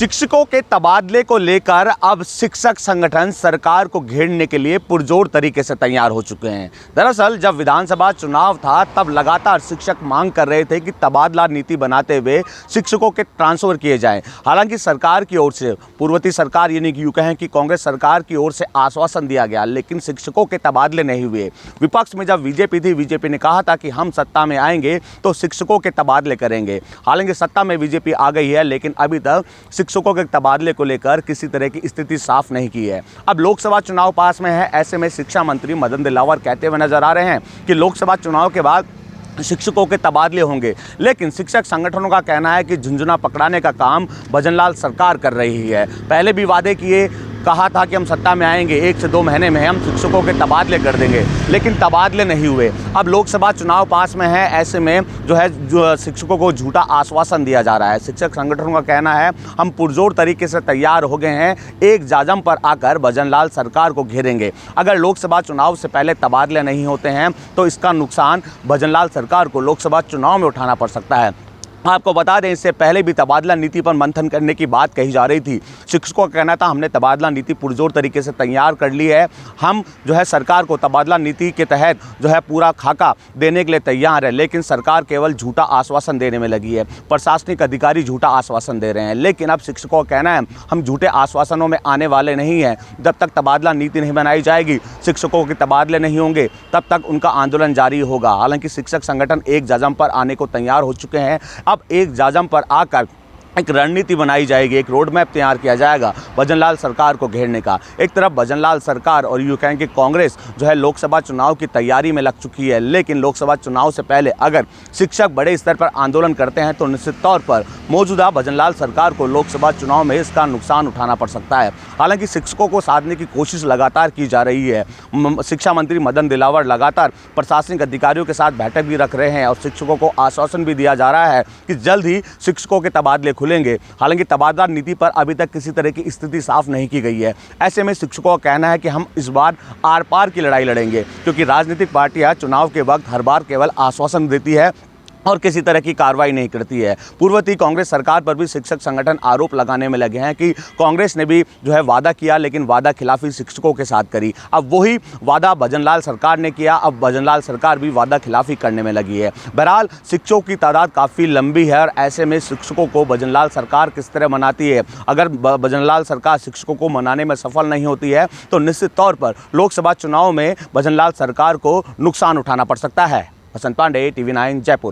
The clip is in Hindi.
शिक्षकों के तबादले को लेकर अब शिक्षक संगठन सरकार को घेरने के लिए पुरजोर तरीके से तैयार हो चुके हैं। दरअसल जब विधानसभा चुनाव था तब लगातार शिक्षक मांग कर रहे थे कि तबादला नीति बनाते हुए शिक्षकों के ट्रांसफर किए जाएं। हालांकि सरकार की ओर से, पूर्ववर्ती सरकार यानी कि यूं कहें कि कांग्रेस सरकार की ओर से आश्वासन दिया गया, लेकिन शिक्षकों के तबादले नहीं हुए। विपक्ष में जब बीजेपी थी, बीजेपी ने कहा था कि हम सत्ता में आएंगे तो शिक्षकों के तबादले करेंगे। हालांकि सत्ता में बीजेपी आ गई है, लेकिन अभी तक शिक्षकों के तबादले को लेकर किसी तरह की स्थिति साफ नहीं की है। अब लोकसभा चुनाव पास में है, ऐसे में शिक्षा मंत्री मदन दिलावर कहते हुए नजर आ रहे हैं कि लोकसभा चुनाव के बाद शिक्षकों के तबादले होंगे, लेकिन शिक्षक संगठनों का कहना है कि झुंझुना पकड़ाने का काम भजनलाल सरकार कर रही है। पहले भी वादे किए, कहा था कि हम सत्ता में आएंगे 1 से 2 महीने में हम शिक्षकों के तबादले कर देंगे, लेकिन तबादले नहीं हुए। अब लोकसभा चुनाव पास में है, ऐसे में जो शिक्षकों को झूठा आश्वासन दिया जा रहा है। शिक्षक संगठनों का कहना है हम पुरजोर तरीके से तैयार हो गए हैं, एक जाजम पर आकर भजनलाल सरकार को घेरेंगे। अगर लोकसभा चुनाव से पहले तबादले नहीं होते हैं तो इसका नुकसान भजनलाल सरकार को लोकसभा चुनाव में उठाना पड़ सकता है। आपको बता दें, इससे पहले भी तबादला नीति पर मंथन करने की बात कही जा रही थी। शिक्षकों का कहना था हमने तबादला नीति पुरजोर तरीके से तैयार कर ली है, हम सरकार को तबादला नीति के तहत पूरा खाका देने के लिए तैयार है, लेकिन सरकार केवल झूठा आश्वासन देने में लगी है। प्रशासनिक अधिकारी झूठा आश्वासन दे रहे हैं, लेकिन अब शिक्षकों का कहना है हम झूठे आश्वासनों में आने वाले नहीं हैं। जब तक तबादला नीति नहीं बनाई जाएगी, शिक्षकों के तबादले नहीं होंगे, तब तक उनका आंदोलन जारी होगा। हालांकि शिक्षक संगठन एक जाजम पर आने को तैयार हो चुके हैं। अब एक जाजम पर आकर एक रणनीति बनाई जाएगी, एक रोड मैप तैयार किया जाएगा भजनलाल सरकार को घेरने का। एक तरफ भजनलाल सरकार और यूं कहें कि कांग्रेस लोकसभा चुनाव की तैयारी में लग चुकी है, लेकिन लोकसभा चुनाव से पहले अगर शिक्षक बड़े स्तर पर आंदोलन करते हैं तो निश्चित तौर पर मौजूदा भजनलाल सरकार को लोकसभा चुनाव में इसका नुकसान उठाना पड़ सकता है। हालांकि शिक्षकों को साधने की कोशिश लगातार की जा रही है। शिक्षा मंत्री मदन दिलावर लगातार प्रशासनिक अधिकारियों के साथ बैठक भी रख रहे हैं और शिक्षकों को आश्वासन भी दिया जा रहा है कि जल्द ही शिक्षकों के तबादले खुलेंगे। हालांकि तबादला नीति पर अभी तक किसी तरह की स्थिति साफ नहीं की गई है। ऐसे में शिक्षकों का कहना है कि हम इस बार आर पार की लड़ाई लड़ेंगे, क्योंकि राजनीतिक पार्टियां चुनाव के वक्त हर बार केवल आश्वासन देती है और किसी तरह की कार्रवाई नहीं करती है। पूर्ववर्ती कांग्रेस सरकार पर भी शिक्षक संगठन आरोप लगाने में लगे हैं कि कांग्रेस ने भी वादा किया, लेकिन वादा खिलाफी शिक्षकों के साथ करी। अब वही वादा भजनलाल सरकार ने किया, अब भजनलाल सरकार भी वादा खिलाफी करने में लगी है। बहरहाल शिक्षकों की तादाद काफ़ी लंबी है और ऐसे में शिक्षकों को भजनलाल सरकार किस तरह मनाती है। अगर भजनलाल सरकार शिक्षकों को मनाने में सफल नहीं होती है तो निश्चित तौर पर लोकसभा चुनाव में भजनलाल सरकार को नुकसान उठाना पड़ सकता है। बसंत पांडे, TV9 जयपुर।